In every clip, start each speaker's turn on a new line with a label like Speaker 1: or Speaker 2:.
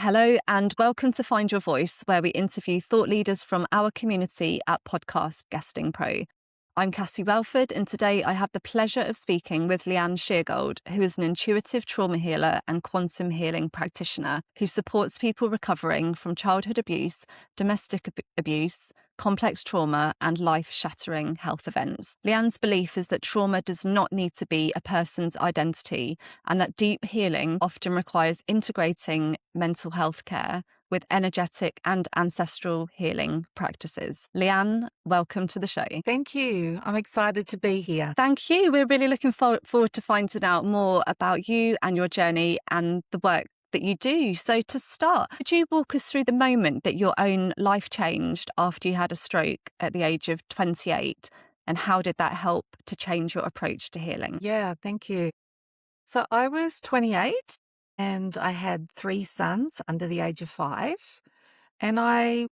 Speaker 1: Hello, and welcome to Find Your Voice, where we interview thought leaders from our community at Podcast Guesting Pro. I'm Cassie Welford, and today I have the pleasure of speaking with Leanne Sheargold, who is an intuitive trauma healer and quantum healing practitioner who supports people recovering from childhood abuse, domestic abuse, complex trauma, and life-shattering health events. Leanne's belief is that trauma does not need to be a person's identity, and that deep healing often requires integrating mental health care with energetic and ancestral healing practices. Leanne, welcome to the show.
Speaker 2: Thank you. I'm excited to be here.
Speaker 1: Thank you. We're really looking forward to finding out more about you and your journey and the work that you do. So to start, could you walk us through the moment that your own life changed after you had a stroke at the age of 28? And how did that help to change your approach to healing?
Speaker 2: Yeah, thank you. So I was 28 and I had 3 sons under the age of 5. And I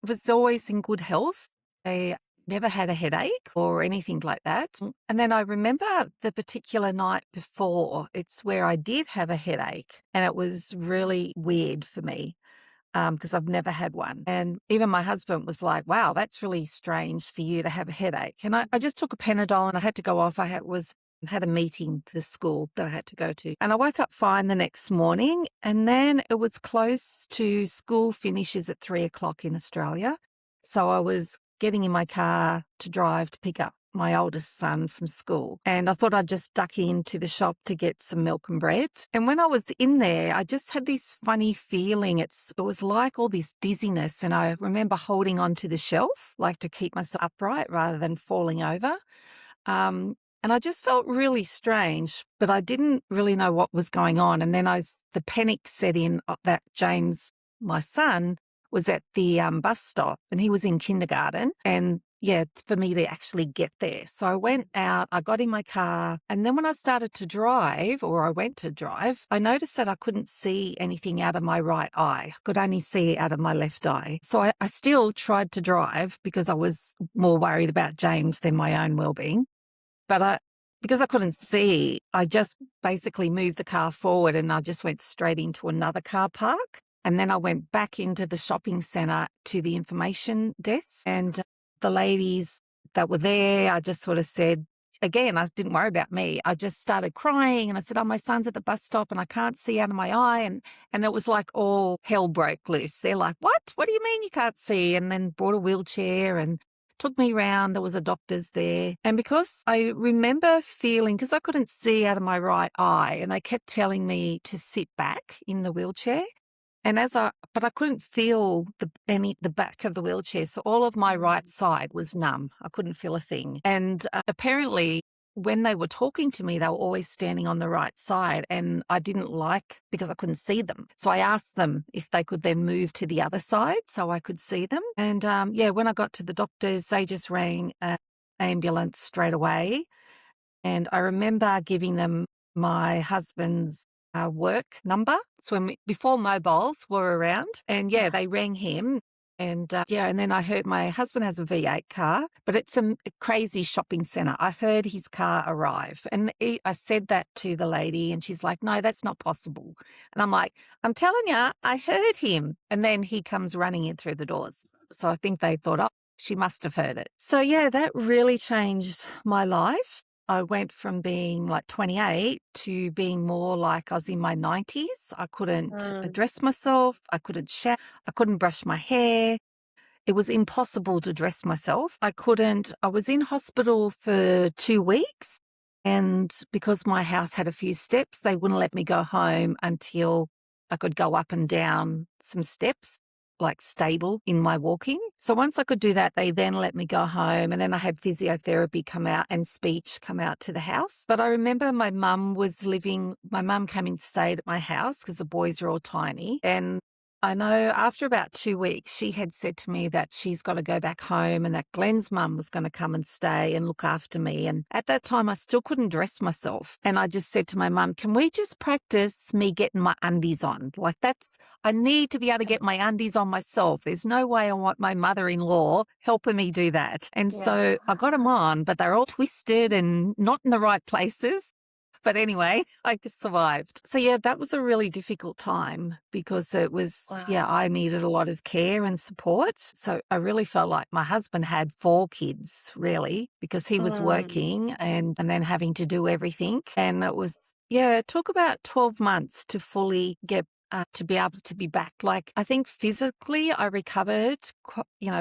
Speaker 2: was always in good health. I never had a headache or anything like that. And then I remember the particular night before, it's where I did have a headache. And it was really weird for me because I've never had one. And even my husband was like, wow, that's really strange for you to have a headache. And I just took a Panadol and I had to go off. I had a meeting for the school that I had to go to. And I woke up fine the next morning. And then it was close to school finishes at 3:00 in Australia. So I was getting in my car to drive to pick up my oldest son from school. And I thought I'd just duck into the shop to get some milk and bread. And when I was in there, I just had this funny feeling. It was like all this dizziness. And I remember holding onto the shelf, like to keep myself upright rather than falling over. And I just felt really strange, but I didn't really know what was going on. And then the panic set in that James, my son, was at the bus stop and he was in kindergarten. And yeah, for me to actually get there. So I went out, I got in my car. And then when I started to drive, or I went to drive, I noticed that I couldn't see anything out of my right eye. I could only see out of my left eye. So I still tried to drive because I was more worried about James than my own well-being. But because I couldn't see, I just basically moved the car forward and I just went straight into another car park. And then I went back into the shopping centre to the information desk. And the ladies that were there, I just sort of said, again, I didn't worry about me. I just started crying and I said, oh, my son's at the bus stop and I can't see out of my eye. And it was like all hell broke loose. They're like, what? What do you mean you can't see? And then brought a wheelchair and took me round. There was a doctor's there. And because I remember feeling, because I couldn't see out of my right eye, and they kept telling me to sit back in the wheelchair. And but I couldn't feel the back of the wheelchair. So all of my right side was numb. I couldn't feel a thing. And apparently when they were talking to me, they were always standing on the right side, and I didn't like because I couldn't see them. So I asked them if they could then move to the other side so I could see them. And when I got to the doctors, they just rang an ambulance straight away. And I remember giving them my husband's work number. So before mobiles were around, and they rang him. And and then I heard my husband has a V8 car, but it's a crazy shopping centre. I heard his car arrive, and I said that to the lady, and she's like, no, that's not possible. And I'm like, I'm telling you, I heard him. And then he comes running in through the doors. So I think they thought, oh, she must have heard it. So that really changed my life. I went from being like 28 to being more like I was in my 90s. I couldn't dress myself. I couldn't shower. I couldn't brush my hair. It was impossible to dress myself. I was in hospital for 2 weeks. And because my house had a few steps, they wouldn't let me go home until I could go up and down some steps, like stable in my walking. So once I could do that, they then let me go home, and then I had physiotherapy come out and speech come out to the house. But I remember my mum came and stayed at my house because the boys are all tiny. And I know after about 2 weeks, she had said to me that she's got to go back home and that Glenn's mum was going to come and stay and look after me. And at that time, I still couldn't dress myself. And I just said to my mum, can we just practice me getting my undies on? I need to be able to get my undies on myself. There's no way I want my mother-in-law helping me do that. And so I got them on, but they're all twisted and not in the right places. But anyway, I survived. So yeah, that was a really difficult time because it was,
Speaker 1: Wow.
Speaker 2: I needed a lot of care and support. So I really felt like my husband had 4 kids, really, because he was
Speaker 1: Mm.
Speaker 2: working and then having to do everything. And it was, yeah, it took about 12 months to fully get to be able to be back. Like, I think physically I recovered,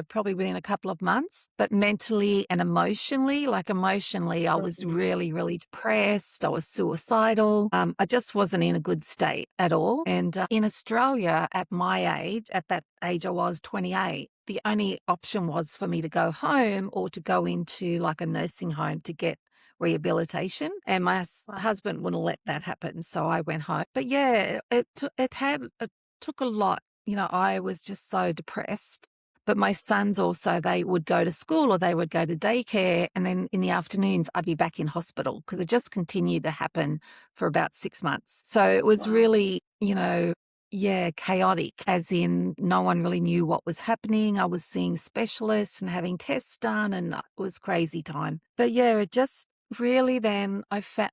Speaker 2: probably within a couple of months, but mentally and emotionally, I was
Speaker 1: Mm.
Speaker 2: really, really depressed. I was suicidal. I just wasn't in a good state at all. And in Australia, at that age I was 28, the only option was for me to go home or to go into like a nursing home to get rehabilitation, and my
Speaker 1: Wow.
Speaker 2: husband wouldn't let that happen, so I went home. But yeah, it took a lot. I was just so depressed. But my sons also, they would go to school or they would go to daycare, and then in the afternoons I'd be back in hospital because it just continued to happen for about 6 months. So it was
Speaker 1: Wow.
Speaker 2: really, yeah, chaotic, as in no one really knew what was happening. I was seeing specialists and having tests done, and it was crazy time. But yeah, it just really then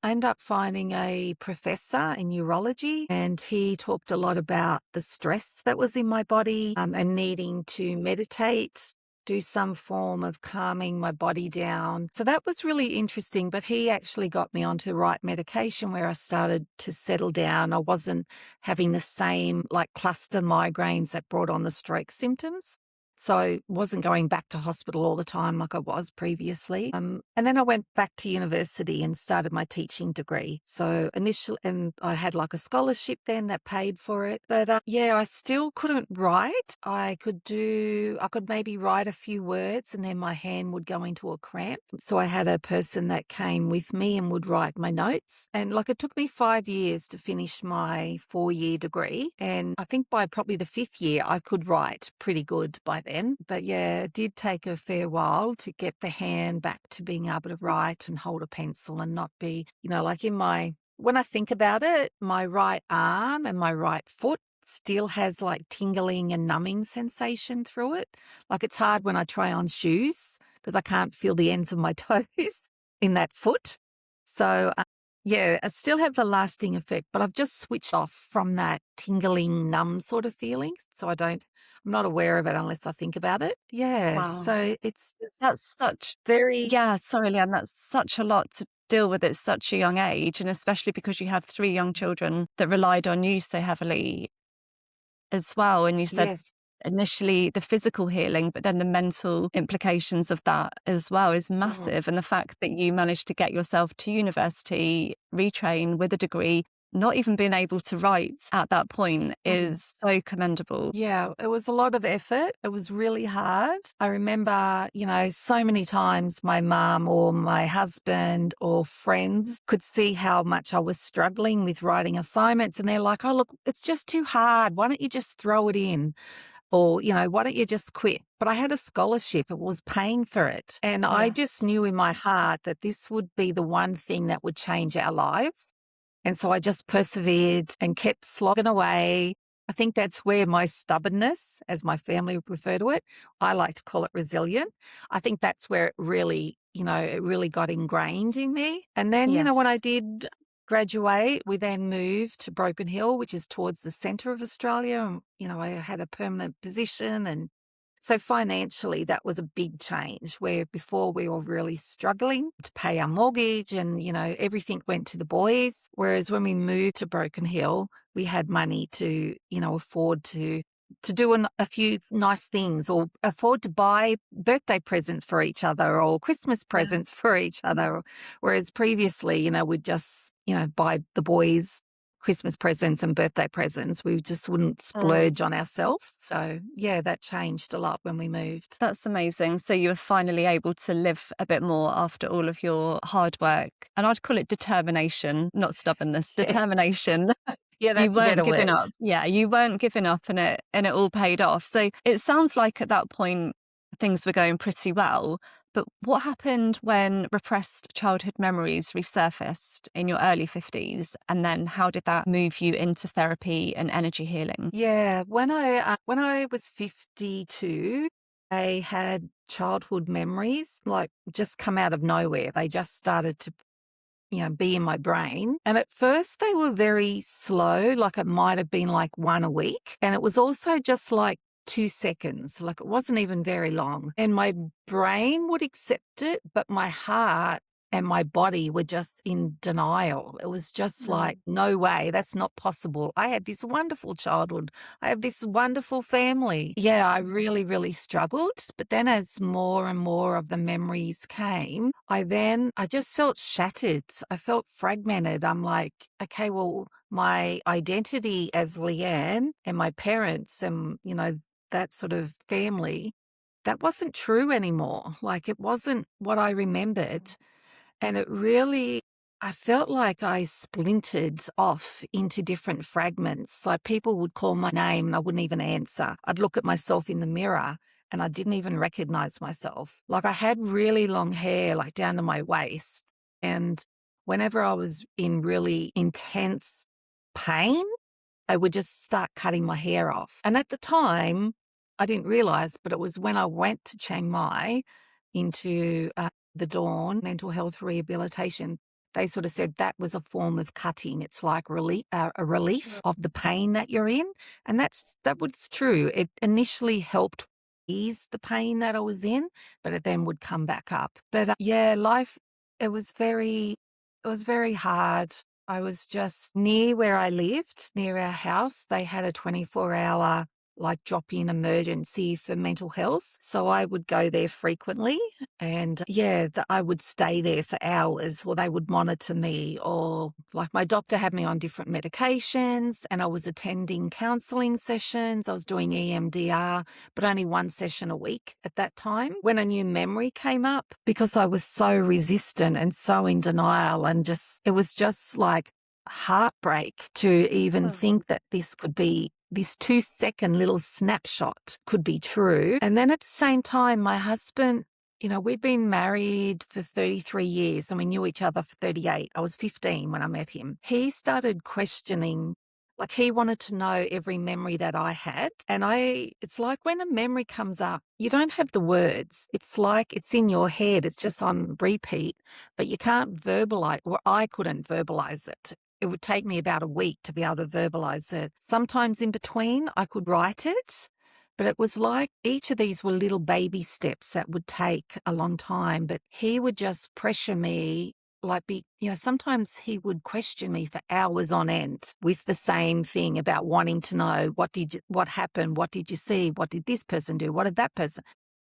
Speaker 2: end up finding a professor in neurology, and he talked a lot about the stress that was in my body and needing to meditate, do some form of calming my body down. So that was really interesting, but he actually got me onto the right medication where I started to settle down. I wasn't having the same like cluster migraines that brought on the stroke symptoms. So I wasn't going back to hospital all the time like I was previously. And then I went back to university and started my teaching degree. So and I had like a scholarship then that paid for it. But yeah, I still couldn't write. I could maybe write a few words and then my hand would go into a cramp. So I had a person that came with me and would write my notes. And like it took me 5 years to finish my 4-year degree. And I think by probably the 5th year, I could write pretty good by then. But yeah, it did take a fair while to get the hand back to being able to write and hold a pencil and not be, like when I think about it, my right arm and my right foot still has like tingling and numbing sensation through it. Like it's hard when I try on shoes because I can't feel the ends of my toes in that foot. So yeah, I still have the lasting effect, but I've just switched off from that tingling, numb sort of feeling. So I'm not aware of it unless I think about it. Yeah.
Speaker 1: Wow.
Speaker 2: So it's just
Speaker 1: That's such,
Speaker 2: very,
Speaker 1: yeah, sorry, Leanne, that's such a lot to deal with at such a young age. And especially because you had 3 young children that relied on you so heavily as well. And you said
Speaker 2: yes.
Speaker 1: initially the physical healing, but then the mental implications of that as well is
Speaker 2: Oh,
Speaker 1: massive. And the fact that you managed to get yourself to university, retrain with a degree, not even being able to write at that point
Speaker 2: mm.
Speaker 1: is so commendable.
Speaker 2: Yeah, it was a lot of effort. It was really hard. I remember, so many times my mum or my husband or friends could see how much I was struggling with writing assignments. And they're like, oh, look, it's just too hard. Why don't you just throw it in? Or, why don't you just quit? But I had a scholarship. It was paying for it. And I
Speaker 1: Yeah.
Speaker 2: just knew in my heart that this would be the one thing that would change our lives. And so I just persevered and kept slogging away. I think that's where my stubbornness, as my family refer to it, I like to call it resilient. I think that's where it really got ingrained in me. And then, when I
Speaker 1: Yes.
Speaker 2: did graduate, we then moved to Broken Hill, which is towards the centre of Australia. And, I had a permanent position, and so financially, that was a big change where before we were really struggling to pay our mortgage and, everything went to the boys. Whereas when we moved to Broken Hill, we had money to, afford to do a few nice things or afford to buy birthday presents for each other or Christmas
Speaker 1: Yeah.
Speaker 2: presents for each other. Whereas previously, we'd just, buy the boys Christmas presents and birthday presents. We just wouldn't
Speaker 1: Mm.
Speaker 2: splurge on ourselves. So, yeah, that changed a lot when we moved.
Speaker 1: That's amazing. So you were finally able to live a bit more after all of your hard work. And I'd call it determination, not stubbornness,
Speaker 2: Yes.
Speaker 1: determination.
Speaker 2: Yeah,
Speaker 1: You
Speaker 2: that's a
Speaker 1: weren't
Speaker 2: better
Speaker 1: giving
Speaker 2: word.
Speaker 1: up. Yeah, you weren't giving up and it all paid off. So it sounds like at that point things were going pretty well. But what happened when repressed childhood memories resurfaced in your early 50s? And then how did that move you into therapy and energy healing?
Speaker 2: Yeah, when I was 52, I had childhood memories like just come out of nowhere. They just started to, be in my brain. And at first they were very slow, like it might have been like one a week. And it was also just like 2 seconds, like it wasn't even very long. And my brain would accept it, but my heart and my body were just in denial. It was just like, no way, that's not possible. I had this wonderful childhood. I have this wonderful family. Yeah, I really, really struggled. But then as more and more of the memories came, I just felt shattered. I felt fragmented. I'm like, okay, well, my identity as Leanne and my parents and, that sort of family, that wasn't true anymore. Like it wasn't what I remembered. And I felt like I splintered off into different fragments. Like people would call my name and I wouldn't even answer. I'd look at myself in the mirror and I didn't even recognize myself. Like I had really long hair, like down to my waist. And whenever I was in really intense pain, I would just start cutting my hair off. And at the time, I didn't realize, but it was when I went to Chiang Mai into the Dawn mental health rehabilitation. They sort of said that was a form of cutting. It's like a relief of the pain that you're in. And that was true. It initially helped ease the pain that I was in, but it then would come back up. But life, it was very hard. I was just near where I lived, near our house. They had a 24-hour drop-in emergency for mental health. So I would go there frequently and I would stay there for hours, or they would monitor me, or like my doctor had me on different medications and I was attending counselling sessions. I was doing EMDR, but only one session a week at that time. When a new memory came up, because I was so resistant and so in denial, and it was just like heartbreak to even think that this 2-second little snapshot could be true. And then at the same time, my husband, we'd been married for 33 years and we knew each other for 38. I was 15 when I met him. He started questioning, like he wanted to know every memory that I had. And it's like when a memory comes up, you don't have the words. It's like it's in your head. It's just on repeat, but you can't verbalize, or I couldn't verbalize it. It would take me about a week to be able to verbalize it. Sometimes in between, I could write it, but it was like each of these were little baby steps that would take a long time. But he would just pressure me, sometimes he would question me for hours on end with the same thing about wanting to know what happened, what did you see, what did this person do, what did that person.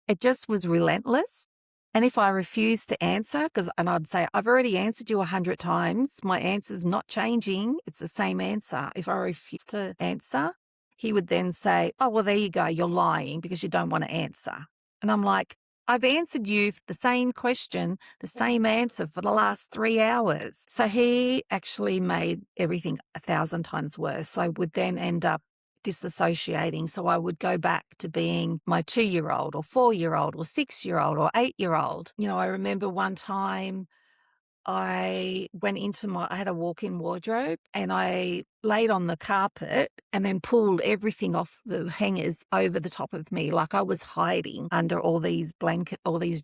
Speaker 2: It just was relentless. And if I refused to answer, and I'd say, I've already answered you 100 times, my answer's not changing, it's the same answer. If I refuse to answer, he would then say, oh, well, there you go, you're lying because you don't want to answer. And I'm like, I've answered you the same question, the same answer for the last 3 hours. So he actually made everything 1,000 times worse. I would then end up disassociating. So I would go back to being my 2-year-old or 4-year-old or 6-year-old or 8-year-old. I remember one time I had a walk-in wardrobe and I laid on the carpet and then pulled everything off the hangers over the top of me, like I was hiding under all these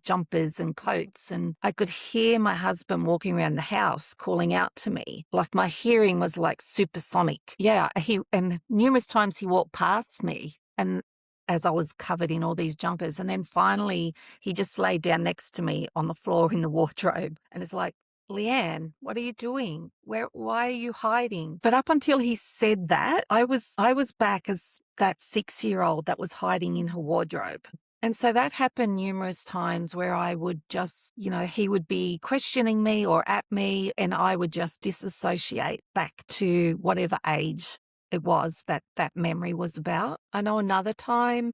Speaker 2: jumpers and coats. And I could hear my husband walking around the house calling out to me. Like my hearing was like supersonic. Yeah, and numerous times he walked past me and as I was covered in all these jumpers. And then finally he just laid down next to me on the floor in the wardrobe. And it's like, Leanne, what are you doing? Why are you hiding? But up until he said that, I was back as that 6-year-old that was hiding in her wardrobe. And so that happened numerous times where I would just, he would be questioning me or at me and I would just disassociate back to whatever age it was that memory was about. I know another time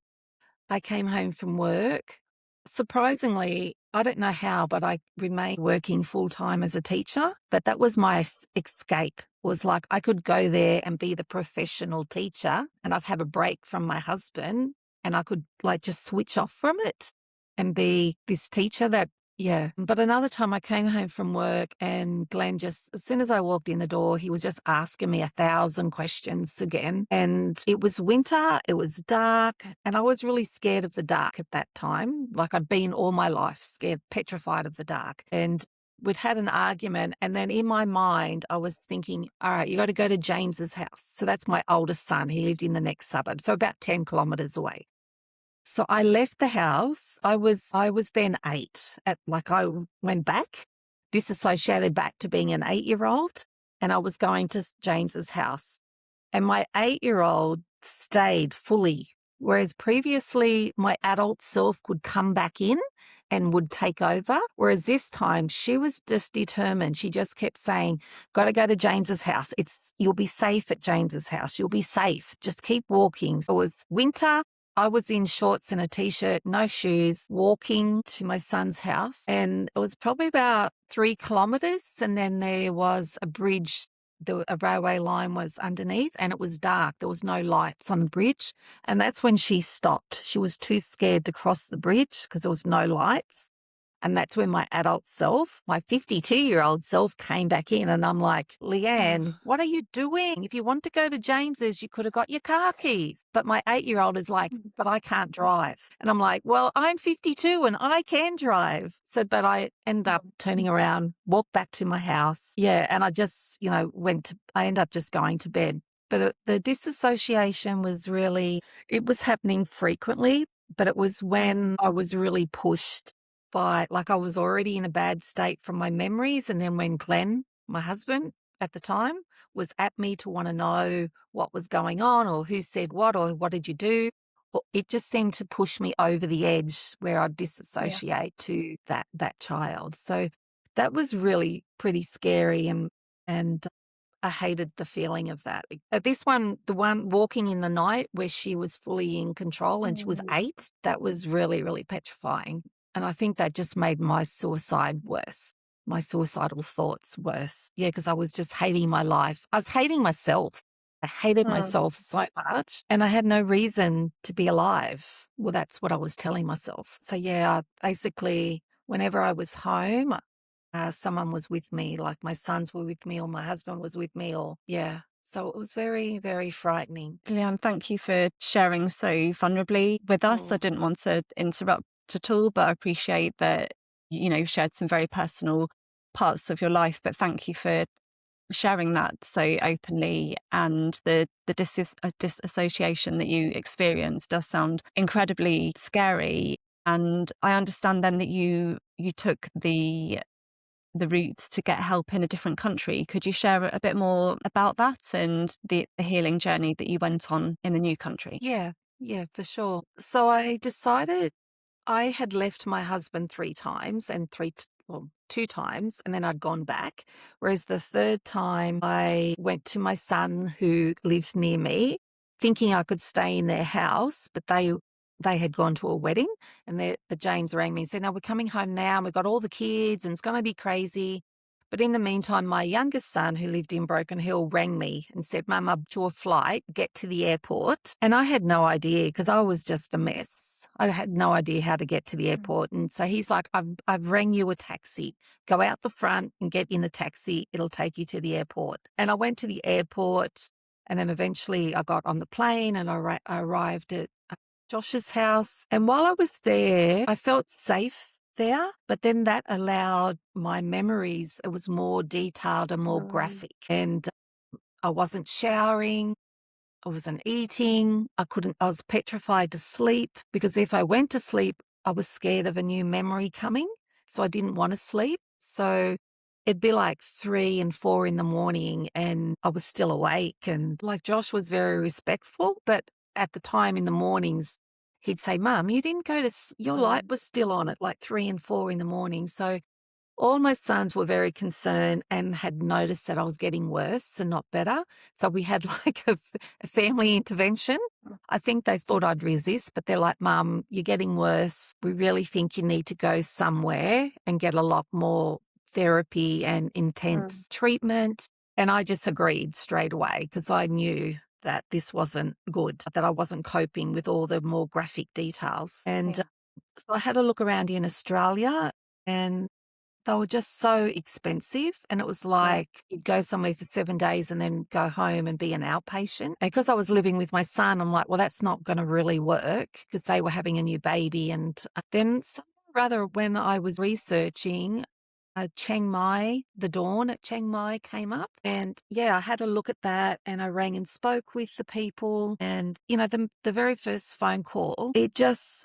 Speaker 2: I came home from work. Surprisingly, I don't know how, but I remained working full-time as a teacher. But that was my escape. It was like I could go there and be the professional teacher and I'd have a break from my husband and I could just switch off from it and be this teacher that. But another time I came home from work and Glenn as soon as I walked in the door, he was just asking me 1,000 questions again. And it was winter, it was dark, and I was really scared of the dark at that time. Like I'd been all my life scared, petrified of the dark. And we'd had an argument, and then in my mind, I was thinking, all right, you got to go to James's house. So that's my oldest son. He lived in the next suburb, so about 10 kilometres away. So I left the house. I was then 8. I went back, disassociated back to being an 8-year-old, and I was going to James's house. And my 8-year-old stayed fully, whereas previously my adult self could come back in and would take over. Whereas this time she was just determined. She just kept saying, got to go to James's house. You'll be safe at James's house. You'll be safe. Just keep walking. So it was winter. I was in shorts and a t-shirt, no shoes, walking to my son's house. And it was probably about 3 kilometres. And then there was a bridge. A railway line was underneath, and it was dark. There was no lights on the bridge. And that's when she stopped. She was too scared to cross the bridge because there was no lights. And that's when my adult self, my 52-year-old self, came back in. And I'm like, Leanne, what are you doing? If you want to go to James's, you could have got your car keys. But my 8-year-old is like, but I can't drive. And I'm like, well, I'm 52 and I can drive. But I end up turning around, walked back to my house. Yeah. And I just, I end up just going to bed. But the disassociation was it was happening frequently, but it was when I was really pushed by, I was already in a bad state from my memories. And then when Glenn, my husband at the time, was at me to want to know what was going on or who said what or what did you do, it just seemed to push me over the edge where I'd disassociate to that child. So that was really pretty scary, and I hated the feeling of that. This one, the one walking in the night where she was fully in control and she was 8, that was really, really petrifying. And I think that just made my suicide worse, my suicidal thoughts worse. Yeah, because I was just hating my life. I was hating myself. I hated myself so much, and I had no reason to be alive. Well, that's what I was telling myself. So, yeah, basically, whenever I was home, someone was with me, like my sons were with me or my husband was with me, So it was very, very frightening.
Speaker 1: Leanne, thank you for sharing so vulnerably with us. I didn't want to interrupt at all, but I appreciate that, you've shared some very personal parts of your life, but thank you for sharing that so openly. And the disassociation that you experienced does sound incredibly scary. And I understand then that you took the route to get help in a different country. Could you share a bit more about that and the healing journey that you went on in the new country?
Speaker 2: Yeah, for sure. So I decided I had left my husband 3 times and 2 times, and then I'd gone back. Whereas the 3rd time I went to my son who lives near me, thinking I could stay in their house, but they had gone to a wedding, and James rang me and said, no, we're coming home now, and we've got all the kids, and it's going to be crazy. But in the meantime, my youngest son, who lived in Broken Hill, rang me and said, Mum, I've booked your flight, get to the airport. And I had no idea because I was just a mess. I had no idea how to get to the airport. And so he's like, I've rang you a taxi. Go out the front and get in the taxi. It'll take you to the airport. And I went to the airport, and then eventually I got on the plane and I arrived at Josh's house. And while I was there, I felt safe there, but then that allowed my memories. It was more detailed and more graphic, and I wasn't showering. I wasn't eating. I was petrified to sleep because if I went to sleep, I was scared of a new memory coming. So I didn't want to sleep. So it'd be like 3 and 4 in the morning and I was still awake. And Josh was very respectful, but at the time in the mornings, he'd say, Mum, you didn't go to, your light was still on at 3 and 4 in the morning. So all my sons were very concerned and had noticed that I was getting worse and not better. So we had a family intervention. I think they thought I'd resist, but they're like, Mum, you're getting worse. We really think you need to go somewhere and get a lot more therapy and intense treatment. And I just agreed straight away because I knew that this wasn't good, that I wasn't coping with all the more graphic details. And so I had a look around in Australia, and they were just so expensive. And it was like you'd go somewhere for 7 days and then go home and be an outpatient. And because I was living with my son, I'm like, well, that's not going to really work because they were having a new baby. And then rather when I was researching, Chiang Mai, the dawn at Chiang Mai came up. And yeah, I had a look at that and I rang and spoke with the people. And, the very first phone call, it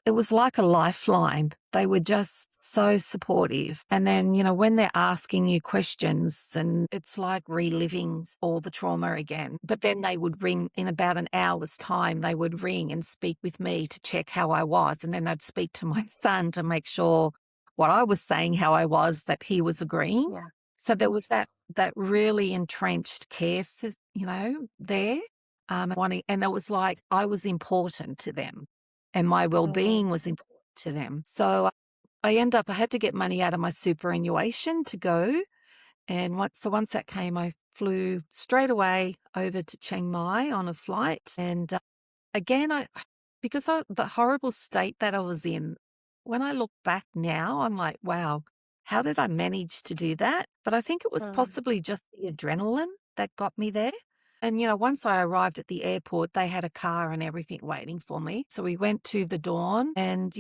Speaker 2: was like a lifeline. They were just so supportive. And then, when they're asking you questions and it's like reliving all the trauma again, but then they would ring in about an hour's time, they would ring and speak with me to check how I was. And then they'd speak to my son to make sure what I was saying, how I was, that he was agreeing.
Speaker 1: Yeah.
Speaker 2: So there was that really entrenched care for, there. And it was like I was important to them and my well-being was important to them. So I had to get money out of my superannuation to go. And once that came, I flew straight away over to Chiang Mai on a flight. And again, because of the horrible state that I was in, when I look back now, I'm like, wow, how did I manage to do that? But I think it was possibly just the adrenaline that got me there. And, once I arrived at the airport, they had a car and everything waiting for me. So we went to the Dawn and,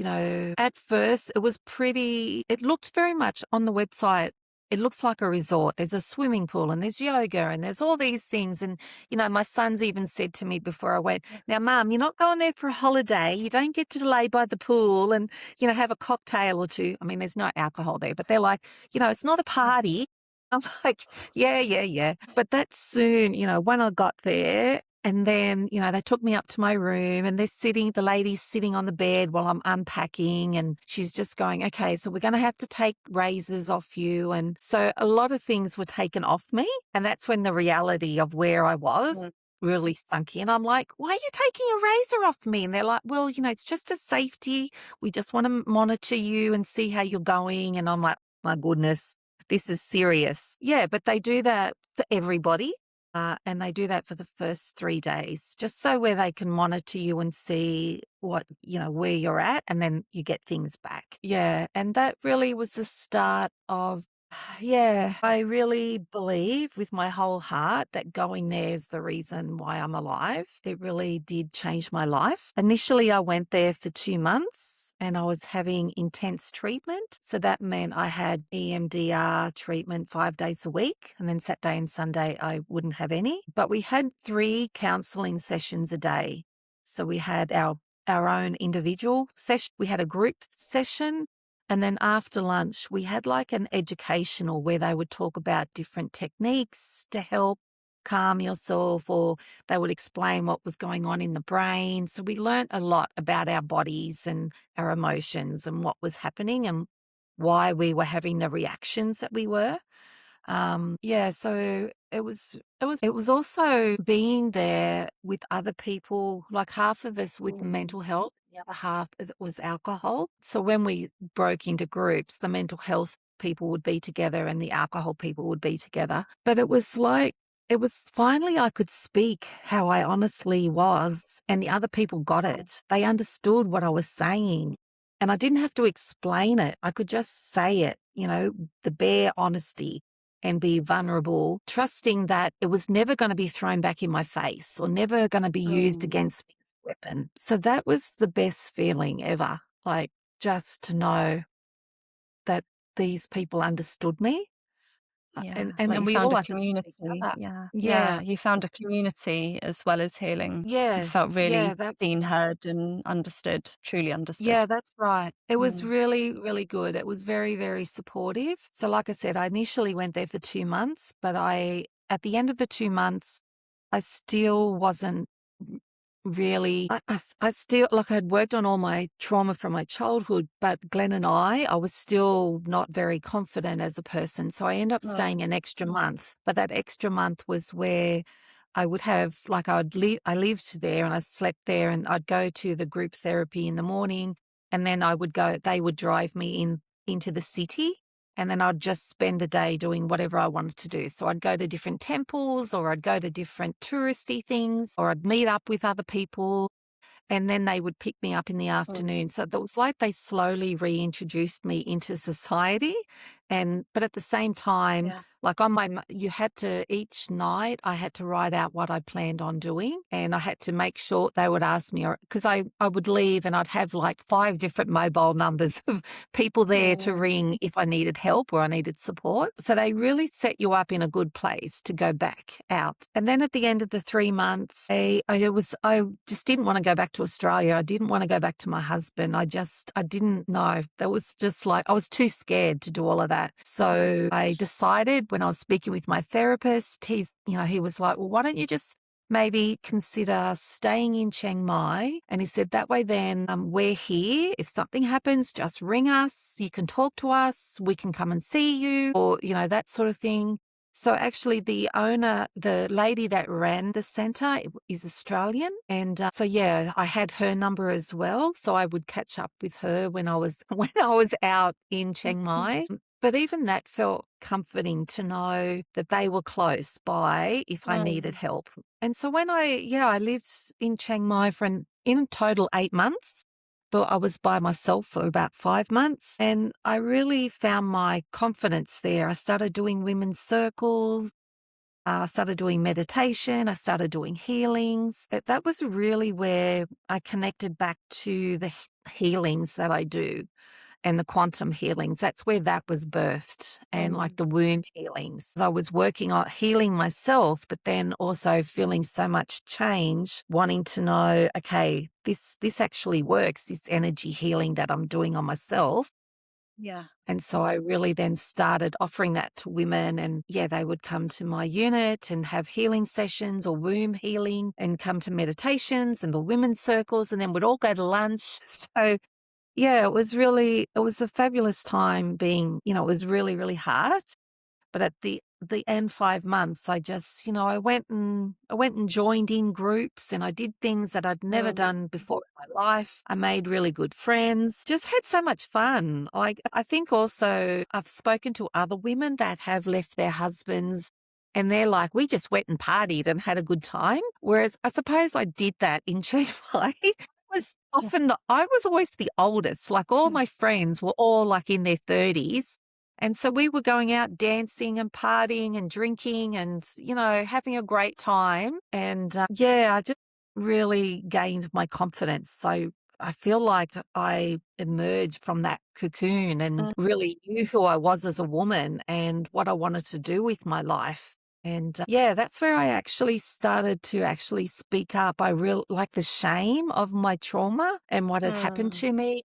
Speaker 2: at first it looked very much on the website. It looks like a resort. There's a swimming pool and there's yoga and there's all these things. And, my son's even said to me before I went, now, Mum, you're not going there for a holiday. You don't get to lay by the pool and, have a cocktail or two. I mean, there's no alcohol there, but they're like, it's not a party. I'm like, yeah. But that soon, when I got there and then, they took me up to my room and the lady's sitting on the bed while I'm unpacking and she's just going, okay, so we're going to have to take razors off you. And so a lot of things were taken off me. And that's when the reality of where I was really sunk in. I'm like, why are you taking a razor off me? And they're like, well, it's just a safety. We just want to monitor you and see how you're going. And I'm like, my goodness, this is serious. Yeah, but they do that for everybody. And they do that for the first 3 days, just so where they can monitor you and see what, where you're at, and then you get things back. Yeah. And that really was the start of, I really believe with my whole heart that going there is the reason why I'm alive. It really did change my life. Initially, I went there for 2 months and I was having intense treatment. So that meant I had EMDR treatment 5 days a week. And then Saturday and Sunday, I wouldn't have any. But we had 3 counselling sessions a day. So we had our own individual session. We had a group session. And then after lunch, we had like an educational where they would talk about different techniques to help calm yourself, or they would explain what was going on in the brain. So we learnt a lot about our bodies and our emotions and what was happening and why we were having the reactions that we were. So it was also being there with other people, like half of us with mental health, the other half was alcohol. So when we broke into groups, the mental health people would be together and the alcohol people would be together. But it was finally I could speak how I honestly was, and the other people got it. They understood what I was saying. And I didn't have to explain it. I could just say it, the bare honesty and be vulnerable, trusting that it was never going to be thrown back in my face or never going to be used against me as a weapon. So that was the best feeling ever, like just to know that these people understood me.
Speaker 1: Yeah, like
Speaker 2: And
Speaker 1: you
Speaker 2: we
Speaker 1: found
Speaker 2: all
Speaker 1: a
Speaker 2: understood each
Speaker 1: community.
Speaker 2: other.
Speaker 1: Yeah,
Speaker 2: Yeah,
Speaker 1: you found a community as well as healing. You
Speaker 2: yeah,
Speaker 1: felt really
Speaker 2: yeah, that
Speaker 1: seen, heard, and understood, truly understood.
Speaker 2: Yeah, that's right. It was
Speaker 1: Mm.
Speaker 2: really, really good. It was very, very supportive. So like I said, I initially went there for 2 months, but at the end of the 2 months, I still wasn't really, I still, like I'd worked on all my trauma from my childhood, but Glenn and I was still not very confident as a person. So I ended up staying an extra month, but that extra month was where I would have, like I lived there and I slept there and I'd go to the group therapy in the morning and then they would drive me into the city and then I'd just spend the day doing whatever I wanted to do. So I'd go to different temples or I'd go to different touristy things or I'd meet up with other people and then they would pick me up in the afternoon. So it was like they slowly reintroduced me into society But at the same time,
Speaker 1: Yeah.
Speaker 2: like you had to, each night I had to write out what I planned on doing, and I had to make sure they would ask me, because I would leave and I'd have like 5 different mobile numbers of people there to
Speaker 1: Oh,
Speaker 2: ring if I needed help or I needed support. So they really set you up in a good place to go back out. And then at the end of the 3 months, I just didn't want to go back to Australia. I didn't want to go back to my husband. I didn't know. That was just like, I was too scared to do all of that. So I decided, when I was speaking with my therapist, he was like, well, why don't you just maybe consider staying in Chiang Mai? And he said, that way then we're here. If something happens, just ring us. You can talk to us. We can come and see you, or, that sort of thing. So actually the owner, the lady that ran the centre, is Australian. And I had her number as well. So I would catch up with her when I was out in Chiang Mai. But even that felt comforting to know that they were close by if I needed help. And so when I lived in Chiang Mai in total 8 months, but I was by myself for about 5 months, and I really found my confidence there. I started doing women's circles. I started doing meditation. I started doing healings. That was really where I connected back to the healings that I do and the quantum healings. That's where that was birthed, and like the womb healings. I was working on healing myself, but then also feeling so much change, wanting to know, okay, this actually works, this energy healing that I'm doing on myself.
Speaker 1: yeah.
Speaker 2: And so I really then started offering that to women, and they would come to my unit and have healing sessions or womb healing, and come to meditations and the women's circles, and then we'd all go to lunch. So it was a fabulous time being, it was really, really hard. But at the end 5 months, I just, I went and joined in groups, and I did things that I'd never done before in my life. I made really good friends, just had so much fun. Like, I think also I've spoken to other women that have left their husbands, and they're like, we just went and partied and had a good time. Whereas I suppose I did that in Chiang Mai. I was always the oldest. Like, all my friends were all like in their 30s. And so we were going out dancing and partying and drinking and, having a great time. And I just really gained my confidence. So I feel like I emerged from that cocoon and really knew who I was as a woman and what I wanted to do with my life. And that's where I actually started to actually speak up. I like the shame of my trauma and what had happened to me.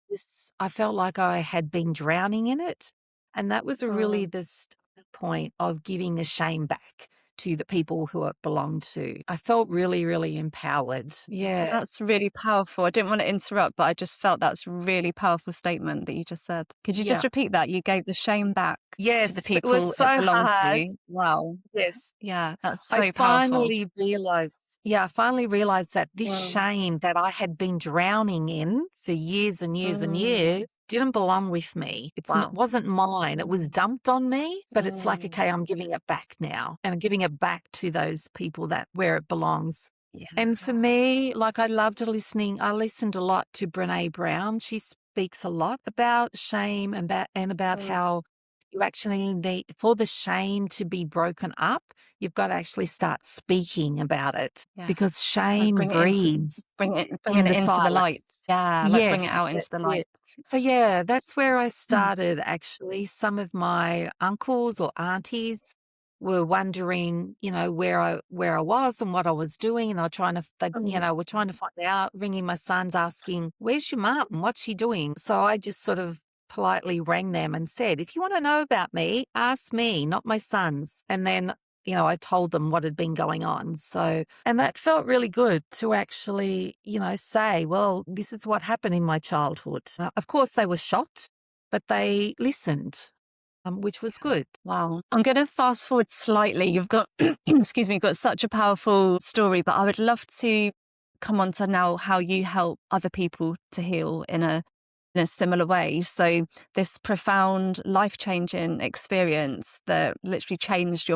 Speaker 2: I felt like I had been drowning in it. And that was really the starting point of giving the shame back to the people who it belonged to. I felt really, really empowered. Yeah.
Speaker 1: That's really powerful. I didn't want to interrupt, but I just felt that's a really powerful statement that you just said. Could you just
Speaker 2: Yeah.
Speaker 1: repeat that? You gave the shame back to the
Speaker 2: Yes, it was
Speaker 1: people it
Speaker 2: so
Speaker 1: belonged
Speaker 2: hard.
Speaker 1: to. Wow.
Speaker 2: Yes.
Speaker 1: Yeah, that's
Speaker 2: I
Speaker 1: so powerful.
Speaker 2: finally realized, that this shame that I had been drowning in for years and years and years didn't belong with me. It wasn't mine. It was dumped on me, but it's like, okay, I'm giving it back now, and I'm giving it back to those people where it belongs.
Speaker 1: Yeah.
Speaker 2: And for me, like, I loved listening. I listened a lot to Brene Brown. She speaks a lot about shame and about how you actually need, for the shame to be broken up, you've got to actually start speaking about it,
Speaker 1: Yeah.
Speaker 2: because
Speaker 1: Like
Speaker 2: shame
Speaker 1: bring it into
Speaker 2: breeds
Speaker 1: bringing
Speaker 2: in
Speaker 1: it
Speaker 2: the
Speaker 1: into the
Speaker 2: silence.
Speaker 1: light. Yeah, like bring it
Speaker 2: Yes,
Speaker 1: out into
Speaker 2: that's
Speaker 1: the
Speaker 2: it.
Speaker 1: light.
Speaker 2: So that's where I started actually. Some of my uncles or aunties were wondering, where I was and what I was doing, and were trying to find out, ringing my sons, asking, "Where's your mum? What's she doing?" So I just sort of politely rang them and said, "If you want to know about me, ask me, not my sons." And then I told them what had been going on. So, and that felt really good to actually, say, well, this is what happened in my childhood. Of course, they were shocked, but they listened, which was good.
Speaker 1: Wow. I'm going to fast forward slightly. You've got, excuse me, you've got such a powerful story, but I would love to come on to now how you help other people to heal in a similar way. So this profound, life-changing experience that literally changed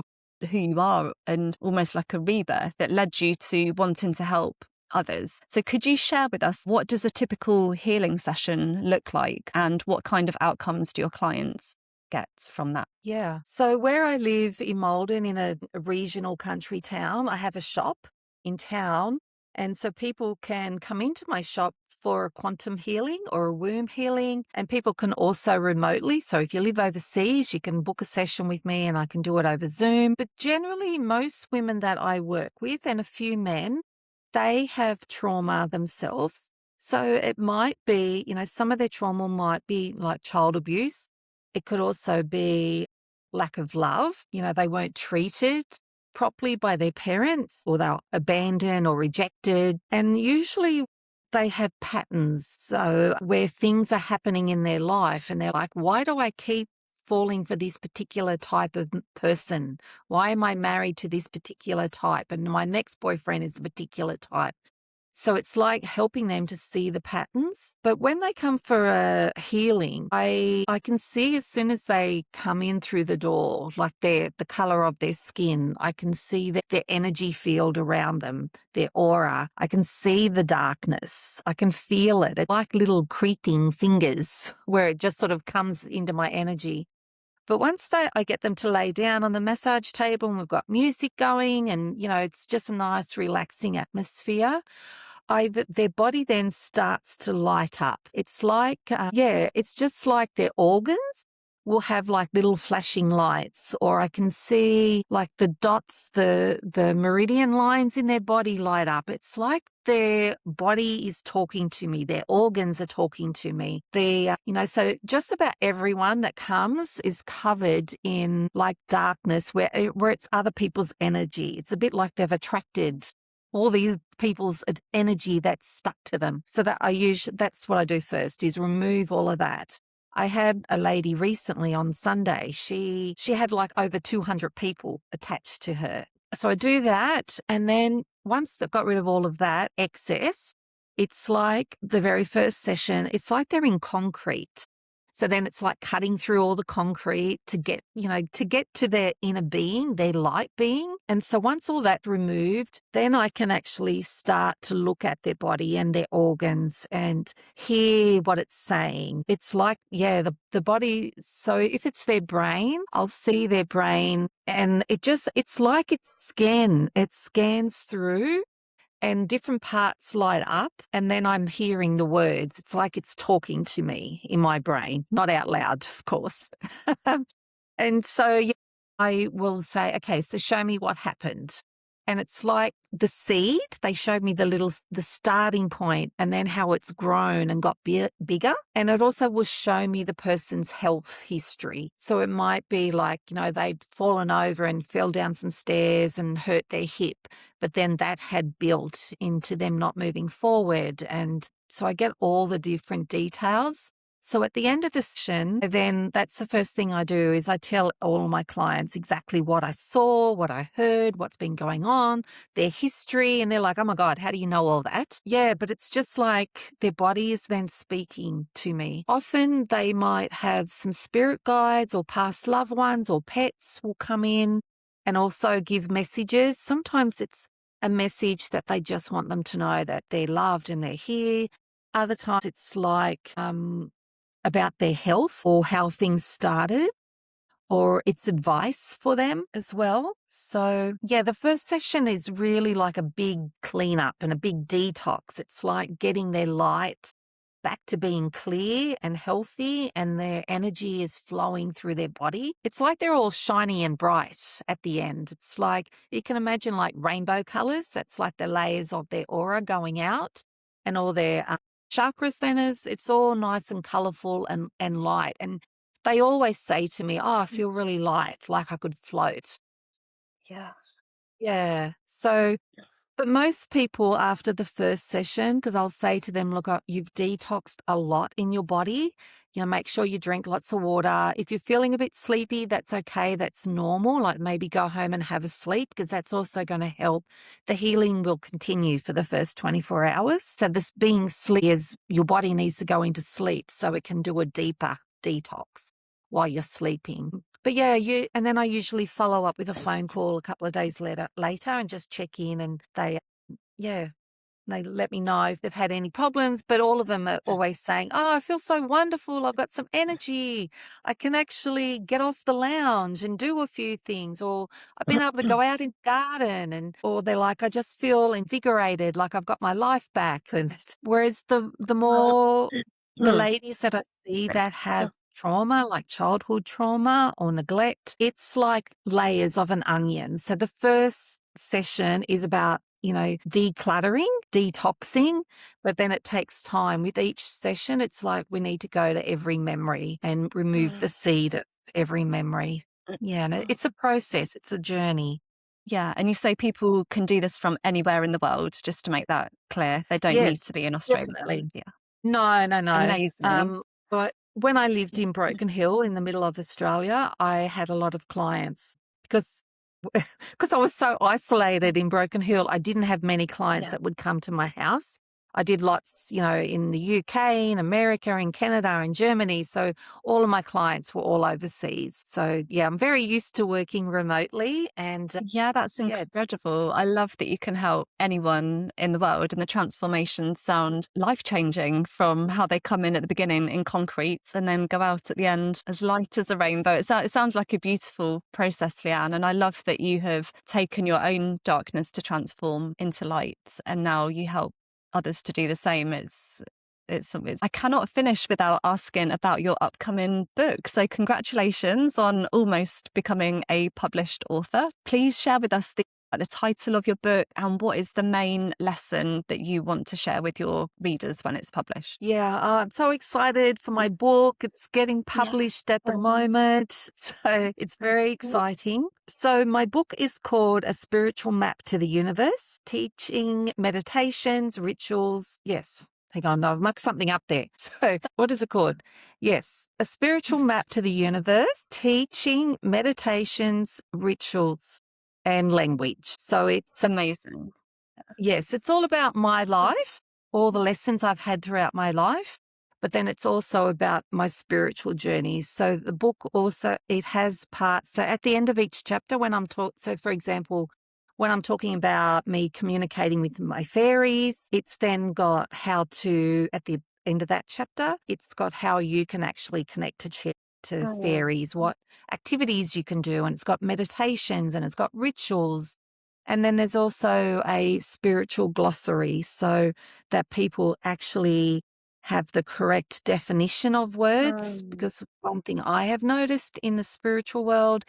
Speaker 1: who you are, and almost like a rebirth that led you to wanting to help others. So could you share with us, what does a typical healing session look like, and what kind of outcomes do your clients get from that?
Speaker 2: Yeah. So where I live in Malden, in a regional country town, I have a shop in town. And so people can come into my shop for a quantum healing or a womb healing, and people can also remotely. So if you live overseas, you can book a session with me and I can do it over Zoom. But generally, most women that I work with and a few men, they have trauma themselves. So it might be, some of their trauma might be like child abuse. It could also be lack of love. They weren't treated properly by their parents, or they were abandoned or rejected. And usually they have patterns. So where things are happening in their life and they're like, why do I keep falling for this particular type of person? Why am I married to this particular type? And my next boyfriend is a particular type. So it's like helping them to see the patterns. But when they come for a healing, I can see as soon as they come in through the door, like the color of their skin, I can see their energy field around them, their aura. I can see the darkness. I can feel it. It's like little creeping fingers where it just sort of comes into my energy. But once I get them to lay down on the massage table and we've got music going and, it's just a nice relaxing atmosphere, their body then starts to light up. It's like, it's just like their organs will have like little flashing lights, or I can see like the dots, the meridian lines in their body light up. It's like their body is talking to me. Their organs are talking to me. So just about everyone that comes is covered in like darkness where it's other people's energy. It's a bit like they've attracted all these people's energy that's stuck to them. So that's what I do first, is remove all of that. I had a lady recently on Sunday. She had like over 200 people attached to her. So I do that. And then once they've got rid of all of that excess, it's like the very first session, it's like they're in concrete. So then it's like cutting through all the concrete to get to their inner being, their light being. And so once all that's removed, then I can actually start to look at their body and their organs and hear what it's saying. It's like, the body. So if it's their brain, I'll see their brain and it's like it scans through. And different parts light up, and then I'm hearing the words. It's like it's talking to me in my brain, not out loud, of course. And so I will say, okay, so show me what happened. And it's like the seed. They showed me the starting point and then how it's grown and got bigger. And it also will show me the person's health history. So it might be like, they'd fallen over and fell down some stairs and hurt their hip, but then that had built into them not moving forward. And so I get all the different details. So at the end of the session, then that's the first thing I do is I tell all my clients exactly what I saw, what I heard, what's been going on, their history. And they're like, oh my God, how do you know all that? Yeah, but it's just like their body is then speaking to me. Often they might have some spirit guides or past loved ones or pets will come in and also give messages. Sometimes it's a message that they just want them to know that they're loved and they're here. Other times it's like, about their health or how things started, or it's advice for them as well. So the first session is really like a big cleanup and a big detox. It's like getting their light back to being clear and healthy, and their energy is flowing through their body. It's like they're all shiny and bright at the end. It's like, you can imagine like rainbow colors. That's like the layers of their aura going out, and all their chakra centers. It's all nice and colorful and light. And they always say to me, oh, I feel really light, like I could float.
Speaker 1: Yeah.
Speaker 2: Yeah. So, but most people after the first session, because I'll say to them, look, you've detoxed a lot in your body. Make sure you drink lots of water. If you're feeling a bit sleepy, that's okay. That's normal. Like maybe go home and have a sleep, because that's also going to help. The healing will continue for the first 24 hours. So this being sleep is your body needs to go into sleep so it can do a deeper detox while you're sleeping. But and then I usually follow up with a phone call a couple of days later and just check in, and they, They let me know if they've had any problems, but all of them are always saying, "Oh, I feel so wonderful. I've got some energy. I can actually get off the lounge and do a few things," or "I've been able to go out in the garden," or they're like, "I just feel invigorated, like I've got my life back." And whereas the more the ladies that I see that have trauma, like childhood trauma or neglect, it's like layers of an onion. So the first session is about, decluttering, detoxing, but then it takes time. With each session, it's like we need to go to every memory and remove the seed of every memory. Yeah, and it's a process, it's a journey.
Speaker 1: Yeah, and you say people can do this from anywhere in the world, just to make that clear. They don't need
Speaker 2: Yes,
Speaker 1: to be in Australia.
Speaker 2: definitely.
Speaker 1: Yeah.
Speaker 2: No, no, no.
Speaker 1: Amazing.
Speaker 2: But when I lived in Broken Hill in the middle of Australia, I had a lot of clients because because I was so isolated in Broken Hill. I didn't have many clients
Speaker 1: Yeah.
Speaker 2: that would come to my house. I did lots, in the UK, in America, in Canada, in Germany. So all of my clients were all overseas. So yeah, I'm very used to working remotely, and
Speaker 1: Yeah, that's
Speaker 2: yeah, it's
Speaker 1: incredible. I love that you can help anyone in the world, and the transformations sound life-changing from how they come in at the beginning in concrete and then go out at the end as light as a rainbow. It sounds like a beautiful process, Leanne, and I love that you have taken your own darkness to transform into light, and now you help others to do the same. I cannot finish without asking about your upcoming book. So congratulations on almost becoming a published author. Please share with us the title of your book and what is the main lesson that you want to share with your readers when it's published.
Speaker 2: Yeah, I'm so excited for my book. It's getting
Speaker 1: Yeah.
Speaker 2: published at the moment, so it's very exciting. So my book is called A Spiritual Map to the Universe, Teaching Meditations, Rituals. Yes. Hang on, no, I've mucked something up there. So what is it called? Yes, A Spiritual Map to the Universe, Teaching Meditations, Rituals, and Language. So it's
Speaker 1: Amazing.
Speaker 2: Yes, it's all about my life, all the lessons I've had throughout my life, but then it's also about my spiritual journeys. So the book also, it has parts. So at the end of each chapter, so for example, when I'm talking about me communicating with my fairies, it's then got at the end of that chapter, it's got how you can actually connect to
Speaker 1: Oh,
Speaker 2: fairies, what activities you can do, and it's got meditations and it's got rituals. And then there's also a spiritual glossary so that people actually have the correct definition of words. Because one thing I have noticed in the spiritual world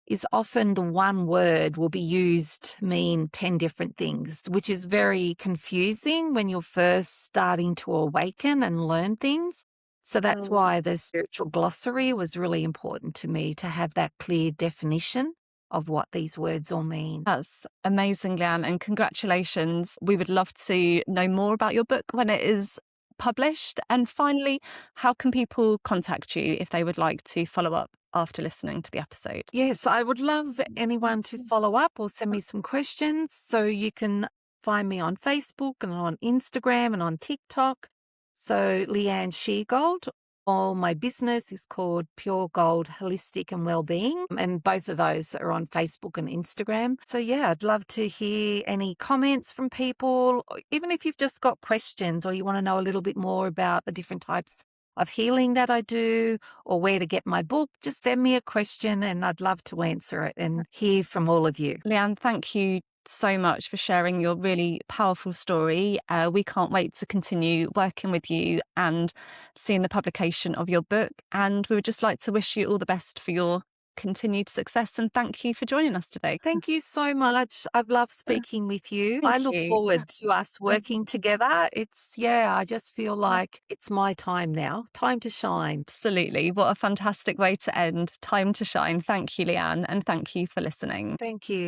Speaker 2: is often the one word will be used to mean 10 different things, which is very confusing when you're first starting to awaken and learn things. So that's why the spiritual glossary was really important to me, to have that clear definition of what these words all mean.
Speaker 1: that's amazing, Leanne, and congratulations. We would love to know more about your book when it is published. And finally, how can people contact you if they would like to follow up after listening to the episode?
Speaker 2: Yes, I would love anyone to follow up or send me some questions. So you can find me on Facebook and on Instagram and on TikTok. So Leanne Sheargold, or my business is called Pure Gold Holistic and Wellbeing. And both of those are on Facebook and Instagram. So yeah, I'd love to hear any comments from people, or even if you've just got questions or you want to know a little bit more about the different types of healing that I do or where to get my book, just send me a question and I'd love to answer it and hear from all of you.
Speaker 1: Leanne, thank you so much for sharing your really powerful story. We can't wait to continue working with you and seeing the publication of your book. And we would just like to wish you all the best for your continued success. And thank you for joining us today.
Speaker 2: Thank you so much. I've loved speaking with you.
Speaker 1: Thank
Speaker 2: I look
Speaker 1: you.
Speaker 2: forward to us working together. I just feel like it's my time now. Time to shine.
Speaker 1: Absolutely. What a fantastic way to end. Time to shine. Thank you, Leanne. And thank you for listening.
Speaker 2: Thank you.